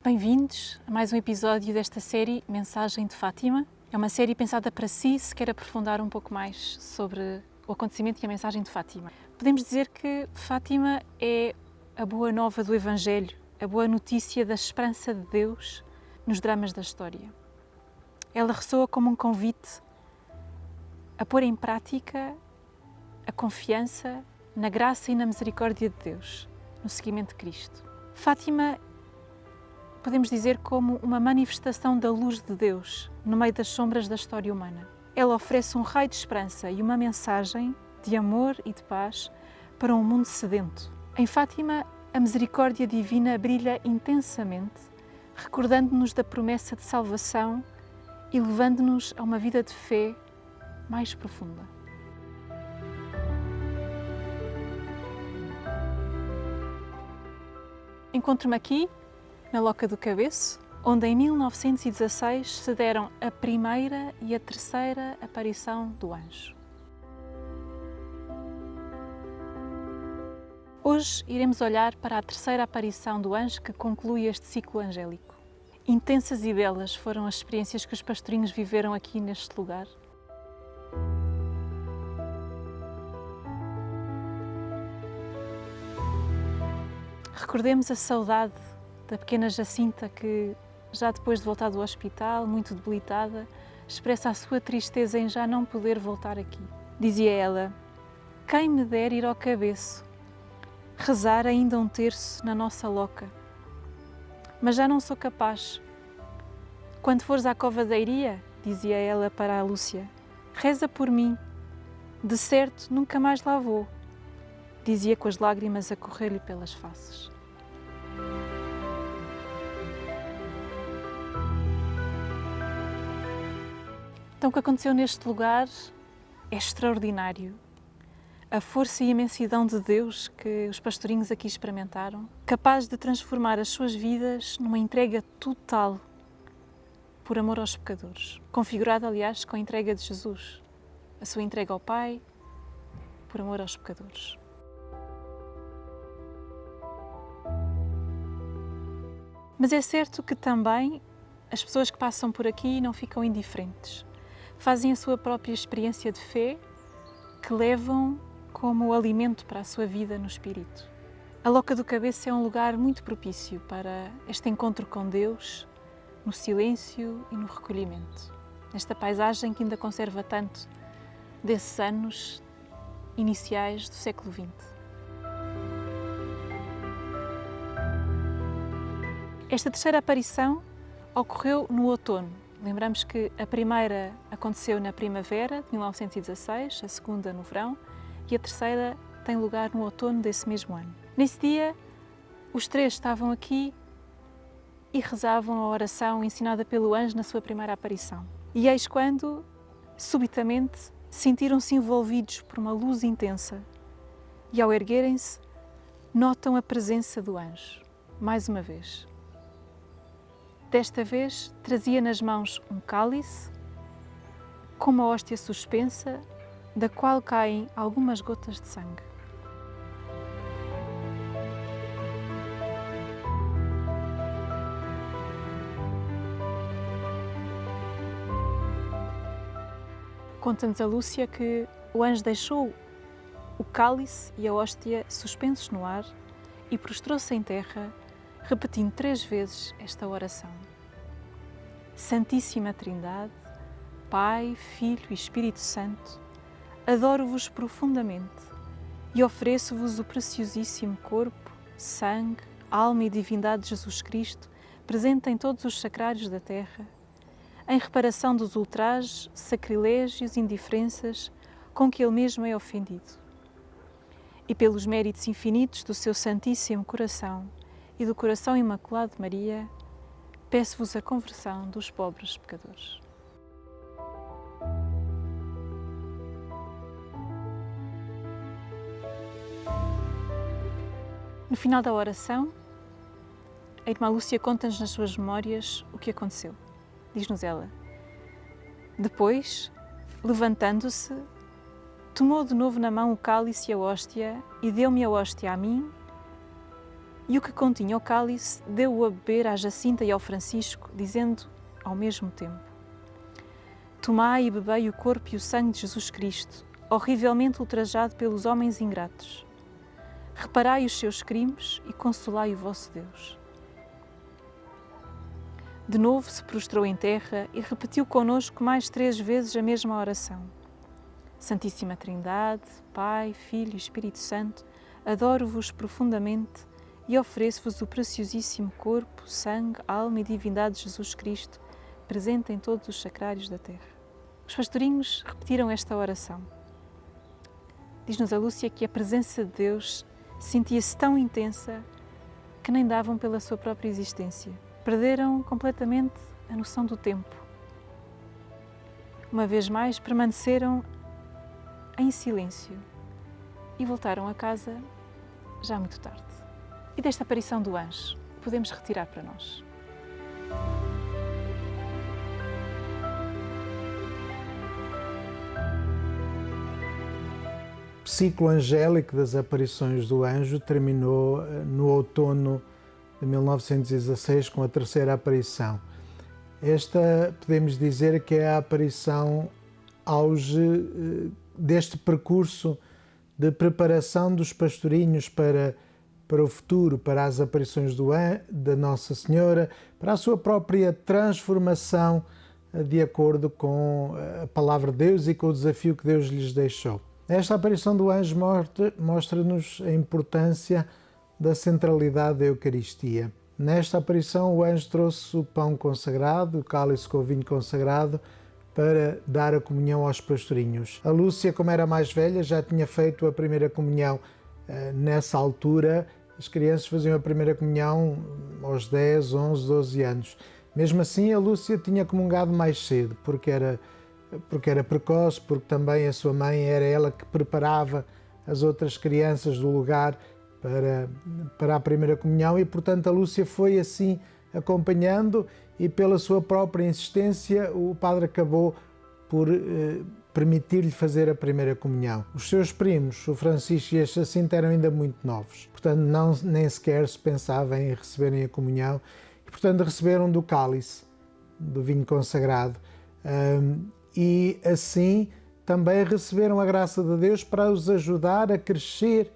Bem-vindos a mais um episódio desta série Mensagem de Fátima. É uma série pensada para si, se quer aprofundar um pouco mais sobre o acontecimento e a mensagem de Fátima. Podemos dizer que Fátima é a boa nova do Evangelho, a boa notícia da esperança de Deus nos dramas da história. Ela ressoa como um convite a pôr em prática a confiança na graça e na misericórdia de Deus, no seguimento de Cristo. Fátima, podemos dizer, como uma manifestação da luz de Deus no meio das sombras da história humana. Ela oferece um raio de esperança e uma mensagem de amor e de paz para um mundo sedento. Em Fátima, a misericórdia divina brilha intensamente, recordando-nos da promessa de salvação e levando-nos a uma vida de fé mais profunda. Encontro-me aqui, na Loca do Cabeço, onde em 1916 se deram a primeira e a terceira aparição do anjo. Hoje iremos olhar para a terceira aparição do anjo que conclui este ciclo angélico. Intensas e belas foram as experiências que os pastorinhos viveram aqui neste lugar. Recordemos a saudade da pequena Jacinta que, já depois de voltar do hospital, muito debilitada, expressa a sua tristeza em já não poder voltar aqui. Dizia ela: "Quem me dera ir ao cabeço, rezar ainda um terço na nossa loca. Mas já não sou capaz. Quando fores à cova da Iria", dizia ela para a Lúcia, "reza por mim. De certo, nunca mais lá vou", dizia com as lágrimas a correr-lhe pelas faces. Então, o que aconteceu neste lugar é extraordinário. A força e a imensidão de Deus que os pastorinhos aqui experimentaram, capaz de transformar as suas vidas numa entrega total por amor aos pecadores, configurada, aliás, com a entrega de Jesus, a sua entrega ao Pai por amor aos pecadores. Mas é certo que também as pessoas que passam por aqui não ficam indiferentes. Fazem a sua própria experiência de fé que levam como alimento para a sua vida no Espírito. A Loca do Cabeço é um lugar muito propício para este encontro com Deus, no silêncio e no recolhimento. Esta paisagem que ainda conserva tanto desses anos iniciais do século XX. Esta terceira aparição ocorreu no outono. Lembramos que a primeira aconteceu na primavera de 1916, a segunda no verão e a terceira tem lugar no outono desse mesmo ano. Nesse dia, os três estavam aqui e rezavam a oração ensinada pelo anjo na sua primeira aparição. E eis quando, subitamente, sentiram-se envolvidos por uma luz intensa e, ao erguerem-se, notam a presença do anjo, mais uma vez. Desta vez, trazia nas mãos um cálice com uma hóstia suspensa, da qual caem algumas gotas de sangue. Conta-nos a Lúcia que o anjo deixou o cálice e a hóstia suspensos no ar e prostrou-se em terra, repetindo 3 vezes esta oração: Santíssima Trindade, Pai, Filho e Espírito Santo, adoro-vos profundamente e ofereço-vos o preciosíssimo corpo, sangue, alma e divindade de Jesus Cristo, presente em todos os sacrários da terra, em reparação dos ultrajes, sacrilégios e indiferenças com que Ele mesmo é ofendido. E pelos méritos infinitos do seu Santíssimo Coração e do Coração Imaculado de Maria, peço-vos a conversão dos pobres pecadores. No final da oração, a irmã Lúcia conta-nos nas suas memórias o que aconteceu. Diz-nos ela: depois, levantando-se, tomou de novo na mão o cálice e a hóstia e deu-me a hóstia a mim E o que continha o cálice deu-o a beber à Jacinta e ao Francisco, dizendo ao mesmo tempo: Tomai e bebei o corpo e o sangue de Jesus Cristo, horrivelmente ultrajado pelos homens ingratos. Reparai os seus crimes e consolai o vosso Deus. De novo se prostrou em terra e repetiu conosco mais 3 vezes a mesma oração. Santíssima Trindade, Pai, Filho e Espírito Santo, adoro-vos profundamente e ofereço-vos o preciosíssimo corpo, sangue, alma e divindade de Jesus Cristo, presente em todos os sacrários da terra. Os pastorinhos repetiram esta oração. Diz-nos a Lúcia que a presença de Deus sentia-se tão intensa que nem davam pela sua própria existência. Perderam completamente a noção do tempo. Uma vez mais, permaneceram em silêncio e voltaram a casa já muito tarde. E desta aparição do anjo, podemos retirar para nós. O ciclo angélico das aparições do anjo terminou no outono de 1916 com a terceira aparição. Esta, podemos dizer que é a aparição auge deste percurso de preparação dos pastorinhos para o futuro, para as aparições da Nossa Senhora, para a sua própria transformação de acordo com a palavra de Deus e com o desafio que Deus lhes deixou. Esta aparição do anjo mostra-nos a importância da centralidade da Eucaristia. Nesta aparição, o anjo trouxe o pão consagrado, o cálice com o vinho consagrado, para dar a comunhão aos pastorinhos. A Lúcia, como era mais velha, já tinha feito a primeira comunhão. Nessa altura, as crianças faziam a primeira comunhão aos 10, 11, 12 anos. Mesmo assim, a Lúcia tinha comungado mais cedo, porque era precoce, porque também a sua mãe era ela que preparava as outras crianças do lugar para a primeira comunhão e, portanto, a Lúcia foi assim acompanhando e, pela sua própria insistência, o padre acabou por permitir-lhe fazer a primeira comunhão. Os seus primos, o Francisco e a Jacinta, eram ainda muito novos, portanto, nem sequer se pensava em receberem a comunhão e, portanto, receberam do cálice, do vinho consagrado. E assim também receberam a graça de Deus para os ajudar a crescer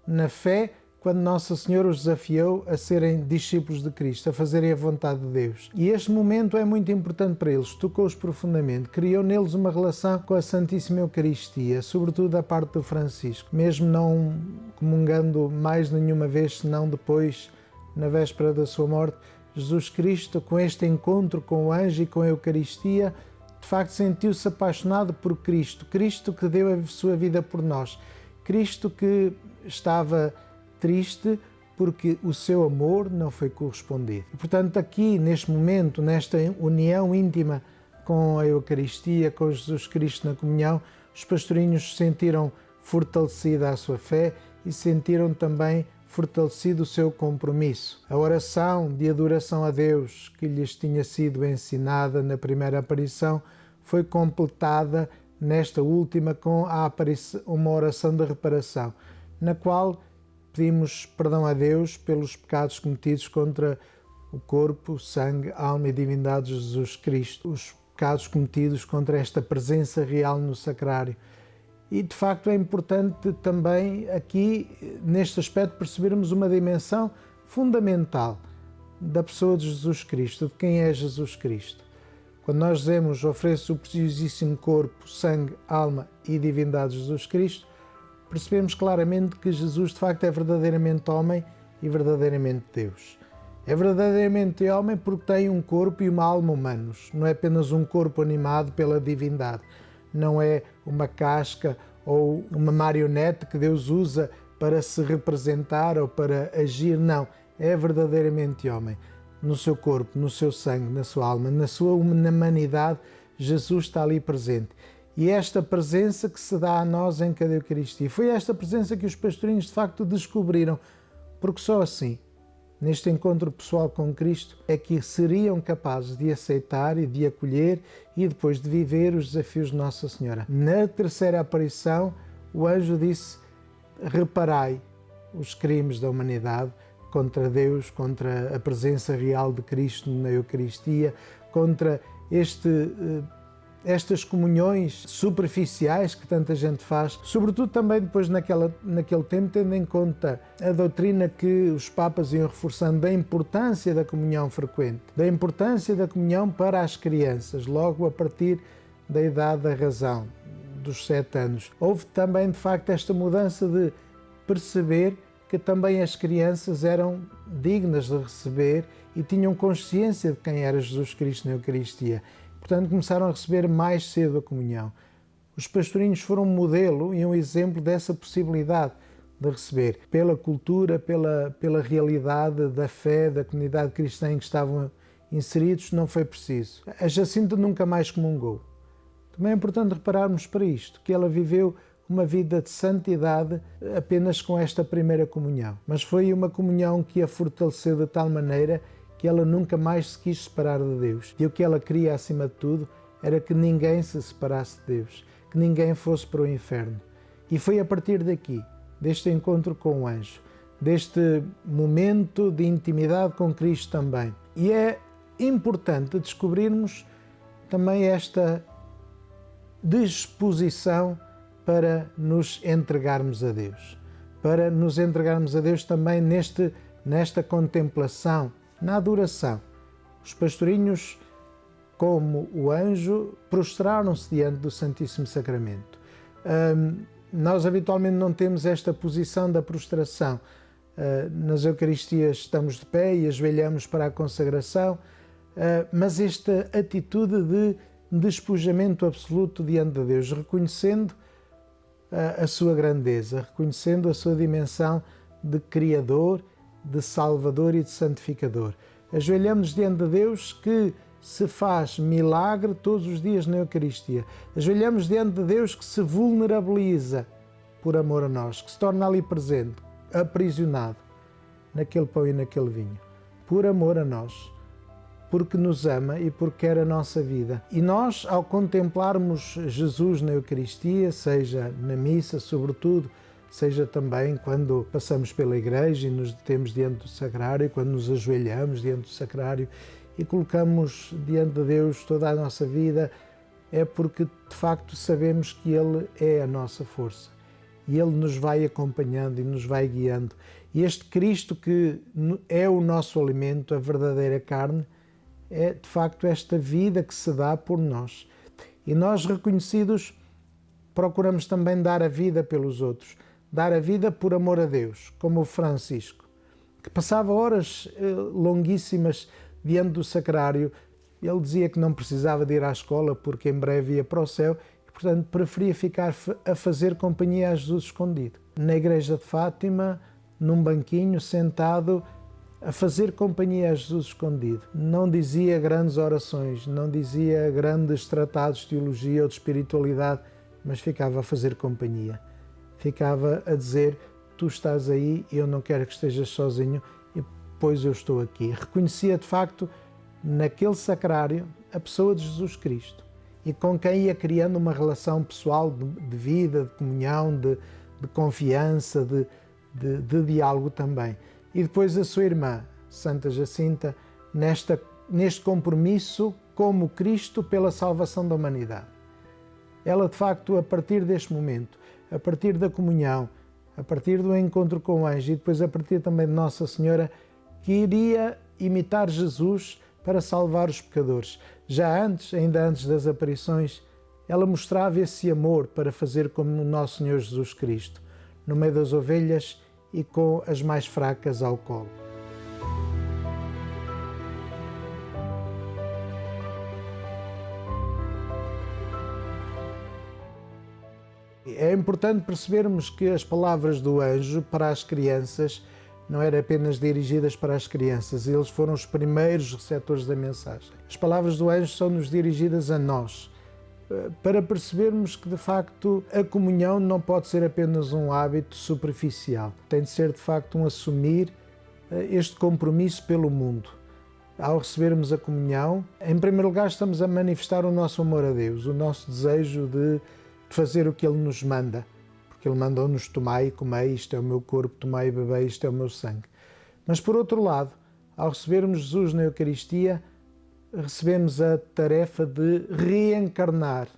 na fé quando Nossa Senhora os desafiou a serem discípulos de Cristo, a fazerem a vontade de Deus. E este momento é muito importante para eles, tocou-os profundamente, criou neles uma relação com a Santíssima Eucaristia, sobretudo da parte do Francisco, mesmo não comungando mais nenhuma vez, senão depois, na véspera da sua morte, Jesus Cristo, com este encontro com o anjo e com a Eucaristia, de facto sentiu-se apaixonado por Cristo, Cristo que deu a sua vida por nós, Cristo que estava triste porque o seu amor não foi correspondido. E, portanto, aqui, neste momento, nesta união íntima com a Eucaristia, com Jesus Cristo na comunhão, os pastorinhos sentiram fortalecida a sua fé e sentiram também fortalecido o seu compromisso. A oração de adoração a Deus que lhes tinha sido ensinada na primeira aparição foi completada nesta última com uma oração de reparação, na qual pedimos perdão a Deus pelos pecados cometidos contra o corpo, sangue, alma e divindade de Jesus Cristo, os pecados cometidos contra esta presença real no sacrário. E, de facto, é importante também aqui, neste aspecto, percebermos uma dimensão fundamental da pessoa de Jesus Cristo, de quem é Jesus Cristo. Quando nós dizemos ofereço o preciosíssimo corpo, sangue, alma e divindade de Jesus Cristo, percebemos claramente que Jesus, de facto, é verdadeiramente homem e verdadeiramente Deus. É verdadeiramente homem porque tem um corpo e uma alma humanos. Não é apenas um corpo animado pela divindade. Não é uma casca ou uma marionete que Deus usa para se representar ou para agir. Não, é verdadeiramente homem. No seu corpo, no seu sangue, na sua alma, na sua humanidade, Jesus está ali presente. E esta presença que se dá a nós em cada Eucaristia. Foi esta presença que os pastorinhos de facto descobriram, porque só assim, neste encontro pessoal com Cristo, é que seriam capazes de aceitar e de acolher e depois de viver os desafios de Nossa Senhora. Na terceira aparição, o anjo disse: reparai os crimes da humanidade, contra Deus, contra a presença real de Cristo na Eucaristia, contra estas comunhões superficiais que tanta gente faz, sobretudo também depois naquele tempo, tendo em conta a doutrina que os Papas iam reforçando da importância da comunhão frequente, da importância da comunhão para as crianças, logo a partir da idade da razão, dos 7 anos. Houve também, de facto, esta mudança de perceber que também as crianças eram dignas de receber e tinham consciência de quem era Jesus Cristo na Eucaristia. Portanto, começaram a receber mais cedo a comunhão. Os pastorinhos foram um modelo e um exemplo dessa possibilidade de receber. Pela cultura, pela realidade da fé, da comunidade cristã em que estavam inseridos, não foi preciso. A Jacinta nunca mais comungou. Também é importante repararmos para isto, que ela viveu uma vida de santidade apenas com esta primeira comunhão. Mas foi uma comunhão que a fortaleceu de tal maneira que ela nunca mais se quis separar de Deus. E o que ela queria, acima de tudo, era que ninguém se separasse de Deus, que ninguém fosse para o inferno. E foi a partir daqui, deste encontro com o anjo, deste momento de intimidade com Cristo também. E é importante descobrirmos também esta disposição para nos entregarmos a Deus, para nos entregarmos a Deus também nesta contemplação, na adoração. Os pastorinhos, como o anjo, prostraram-se diante do Santíssimo Sacramento. Nós habitualmente não temos esta posição da prostração. Nas Eucaristias estamos de pé e ajoelhamos para a consagração, mas esta atitude de despojamento absoluto diante de Deus, reconhecendo a sua grandeza, reconhecendo a sua dimensão de Criador, de Salvador e de Santificador. Ajoelhamos diante de Deus que se faz milagre todos os dias na Eucaristia. Ajoelhamos diante de Deus que se vulnerabiliza por amor a nós, que se torna ali presente, aprisionado naquele pão e naquele vinho, por amor a nós, porque nos ama e porque quer a nossa vida. E nós, ao contemplarmos Jesus na Eucaristia, seja na missa, sobretudo, seja também quando passamos pela igreja e nos detemos diante do sacrário, quando nos ajoelhamos diante do sacrário e colocamos diante de Deus toda a nossa vida, é porque de facto sabemos que Ele é a nossa força e Ele nos vai acompanhando e nos vai guiando. E este Cristo que é o nosso alimento, a verdadeira carne, é de facto esta vida que se dá por nós. E nós, reconhecidos, procuramos também dar a vida pelos outros, dar a vida por amor a Deus, como o Francisco, que passava horas longuíssimas diante do sacrário. Ele dizia que não precisava de ir à escola porque em breve ia para o céu e, portanto, preferia ficar a fazer companhia a Jesus escondido. Na igreja de Fátima, num banquinho, sentado, a fazer companhia a Jesus escondido. Não dizia grandes orações, não dizia grandes tratados de teologia ou de espiritualidade, mas ficava a fazer companhia. Ficava a dizer, tu estás aí e eu não quero que estejas sozinho, e pois eu estou aqui. Reconhecia de facto naquele sacrário a pessoa de Jesus Cristo e com quem ia criando uma relação pessoal de vida, de comunhão, de confiança, de diálogo também. E depois a sua irmã, Santa Jacinta, neste compromisso como Cristo pela salvação da humanidade. Ela, de facto, a partir deste momento, a partir da comunhão, a partir do encontro com o anjo e depois a partir também de Nossa Senhora, que iria imitar Jesus para salvar os pecadores. Já antes, ainda antes das aparições, ela mostrava esse amor para fazer como o nosso Senhor Jesus Cristo, no meio das ovelhas e com as mais fracas ao colo. É importante percebermos que as palavras do anjo para as crianças não eram apenas dirigidas para as crianças, eles foram os primeiros receptores da mensagem. As palavras do anjo são-nos dirigidas a nós, para percebermos que, de facto, a comunhão não pode ser apenas um hábito superficial. Tem de ser, de facto, um assumir este compromisso pelo mundo. Ao recebermos a comunhão, em primeiro lugar, estamos a manifestar o nosso amor a Deus, o nosso desejo de fazer o que Ele nos manda, porque Ele mandou-nos tomar e comer, isto é o meu corpo, tomar e beber, isto é o meu sangue. Mas, por outro lado, ao recebermos Jesus na Eucaristia, recebemos a tarefa de reencarnar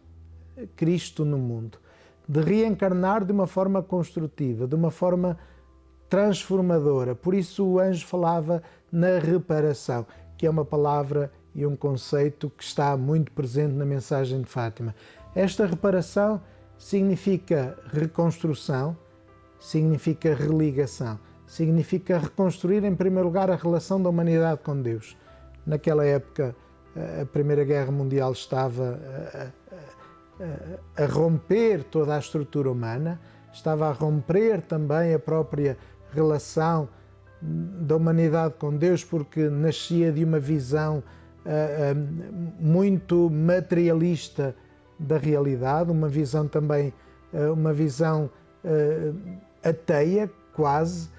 Cristo no mundo, de reencarnar de uma forma construtiva, de uma forma transformadora. Por isso o anjo falava na reparação, que é uma palavra e um conceito que está muito presente na mensagem de Fátima. Esta reparação significa reconstrução, significa religação, significa reconstruir em primeiro lugar a relação da humanidade com Deus. Naquela época a Primeira Guerra Mundial estava a romper toda a estrutura humana, estava a romper também a própria relação da humanidade com Deus, porque nascia de uma visão muito materialista da realidade, uma visão também, uma visão ateia quase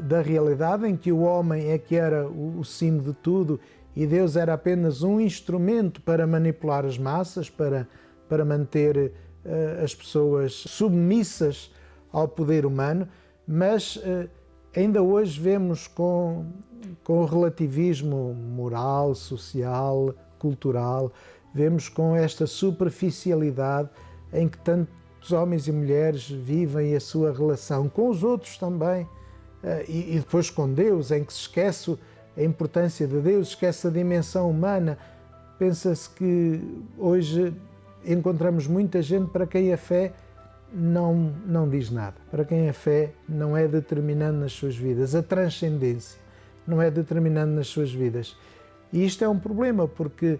da realidade, em que o homem é que era o cimo de tudo e Deus era apenas um instrumento para manipular as massas, para manter as pessoas submissas ao poder humano. Mas ainda hoje vemos com o relativismo moral, social, cultural, vemos com esta superficialidade em que tantos homens e mulheres vivem a sua relação com os outros também, e depois com Deus, em que se esquece a importância de Deus, esquece a dimensão humana. Pensa-se que hoje encontramos muita gente para quem a fé não diz nada, para quem a fé não é determinante nas suas vidas, a transcendência não é determinante nas suas vidas. E isto é um problema, porque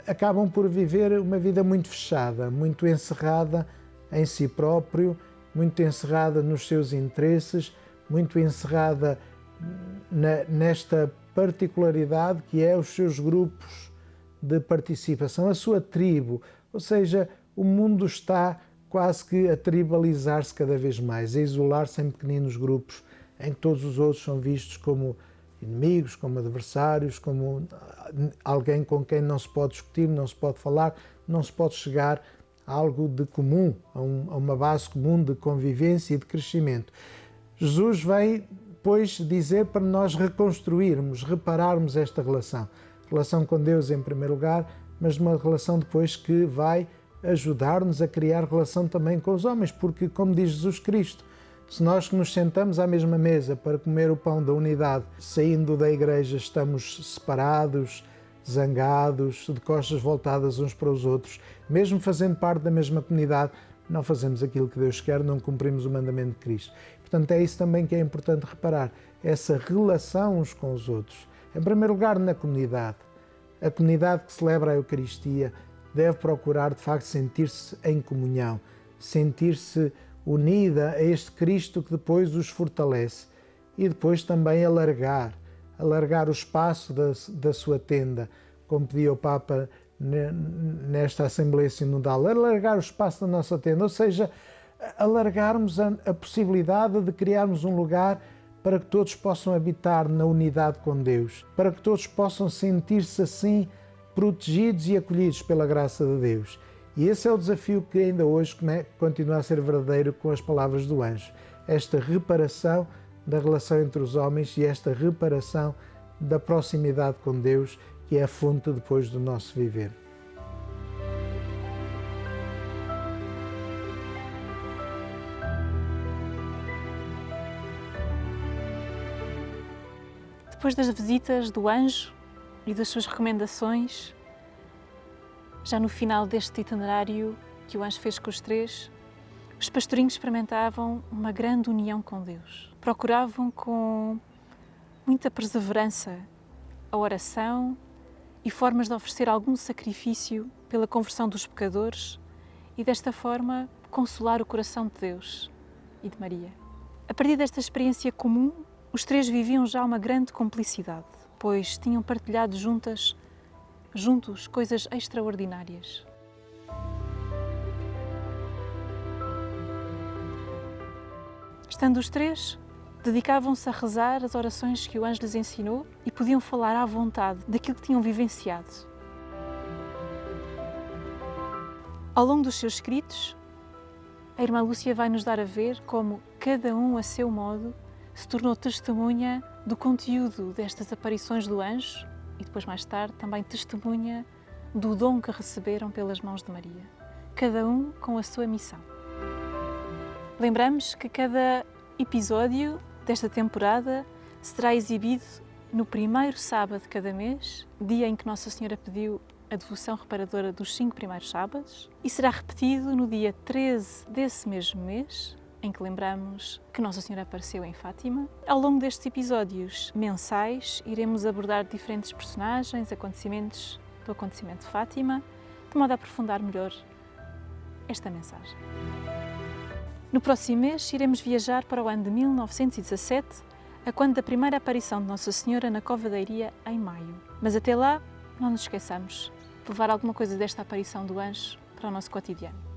acabam por viver uma vida muito fechada, muito encerrada em si próprio, muito encerrada nos seus interesses, muito encerrada nesta particularidade que é os seus grupos de participação, a sua tribo. Ou seja, o mundo está quase que a tribalizar-se cada vez mais, a isolar-se em pequeninos grupos, em que todos os outros são vistos como inimigos, como adversários, como alguém com quem não se pode discutir, não se pode falar, não se pode chegar a algo de comum, a uma base comum de convivência e de crescimento. Jesus vem, pois, dizer para nós reconstruirmos, repararmos esta relação com Deus em primeiro lugar, mas uma relação depois que vai ajudar-nos a criar relação também com os homens, porque, como diz Jesus Cristo, se nós que nos sentamos à mesma mesa para comer o pão da unidade, saindo da igreja estamos separados, zangados, de costas voltadas uns para os outros, mesmo fazendo parte da mesma comunidade, não fazemos aquilo que Deus quer, não cumprimos o mandamento de Cristo. Portanto, é isso também que é importante reparar, essa relação uns com os outros. Em primeiro lugar, na comunidade. A comunidade que celebra a Eucaristia deve procurar, de facto, sentir-se em comunhão, sentir-se unida a este Cristo que depois os fortalece e depois também alargar o espaço da sua tenda, como pedia o Papa nesta Assembleia Sinodal, alargar o espaço da nossa tenda, ou seja, alargarmos a possibilidade de criarmos um lugar para que todos possam habitar na unidade com Deus, para que todos possam sentir-se assim protegidos e acolhidos pela graça de Deus. E esse é o desafio que ainda hoje continua a ser verdadeiro com as palavras do anjo. Esta reparação da relação entre os homens e esta reparação da proximidade com Deus, que é a fonte depois do nosso viver. Depois das visitas do anjo e das suas recomendações, já no final deste itinerário que o anjo fez com os três, os pastorinhos experimentavam uma grande união com Deus. Procuravam com muita perseverança a oração e formas de oferecer algum sacrifício pela conversão dos pecadores e, desta forma, consolar o coração de Deus e de Maria. A partir desta experiência comum, os três viviam já uma grande cumplicidade, pois tinham partilhado juntos coisas extraordinárias. Estando os três, dedicavam-se a rezar as orações que o anjo lhes ensinou e podiam falar à vontade daquilo que tinham vivenciado. Ao longo dos seus escritos, a irmã Lúcia vai nos dar a ver como cada um, a seu modo, se tornou testemunha do conteúdo destas aparições do anjo e depois, mais tarde, também testemunha do dom que receberam pelas mãos de Maria, cada um com a sua missão. Lembramos que cada episódio desta temporada será exibido no primeiro sábado de cada mês, dia em que Nossa Senhora pediu a devoção reparadora dos 5 primeiros sábados, e será repetido no dia 13 desse mesmo mês, em que lembramos que Nossa Senhora apareceu em Fátima. Ao longo destes episódios mensais, iremos abordar diferentes personagens, acontecimentos do acontecimento de Fátima, de modo a aprofundar melhor esta mensagem. No próximo mês, iremos viajar para o ano de 1917, a quando da primeira aparição de Nossa Senhora na Cova da Iria, em maio. Mas até lá, não nos esqueçamos de levar alguma coisa desta aparição do anjo para o nosso cotidiano.